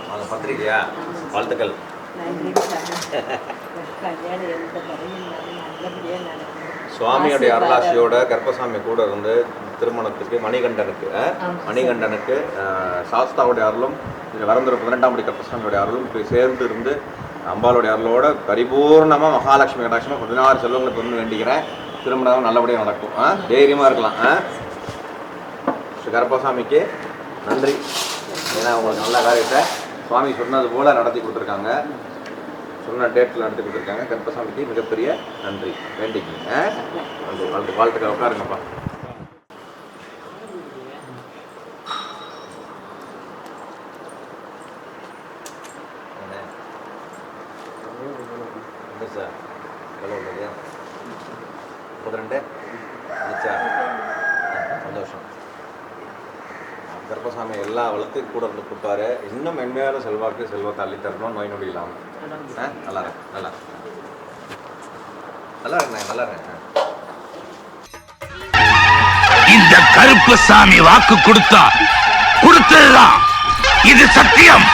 வாங்க பத்திரிக்கையா வாழ்த்துக்கள். சுவாமியுடைய அருளாசியோட கருப்பசாமி கூட இருந்து திருமணத்துக்கு மணிகண்டனுக்கு சாஸ்தாவுடைய அருளும் வரந்தூர் 12ஆம் படி கருப்பசாமியோடைய அருளும் சேர்ந்து இருந்து அம்பாளுடைய அருளோட பரிபூர்ணமாக மகாலட்சுமி கடாட்சமாக 16 செல்வங்களுக்கு வந்து வேண்டிக்கிறேன். திருமணம் நல்லபடியாக நடக்கும். தைரியமாக இருக்கலாம். ஸ்ரீ கருப்பசாமிக்கு நன்றி. ஏன்னா உங்களுக்கு நல்ல காரியத்தை சுவாமி சொன்னது போல் நடத்தி கொடுத்துருக்காங்க. சொன்ன டேட்டில் நடத்தி கொடுத்துருக்காங்க. கருப்பசாமிக்கு மிகப்பெரிய நன்றி வேண்டிக்கிங்க. வாழ்த்துக்கள். உட்காருங்கப்பா. சார் எவ்வளோ உள்ளது? 32 சந்தோஷம். கருப்பசாமி எல்லா வளர்த்துக்கு கூட இருந்து கொடுப்பாரு. இன்னும் மென்மையான செல்வத்தை அள்ளி தரணும். நோய் நொடி இல்லாமல். நல்லா இருக்கேன். இந்த கருப்பசாமி வாக்கு கொடுத்ததுதான். இது சத்தியம்.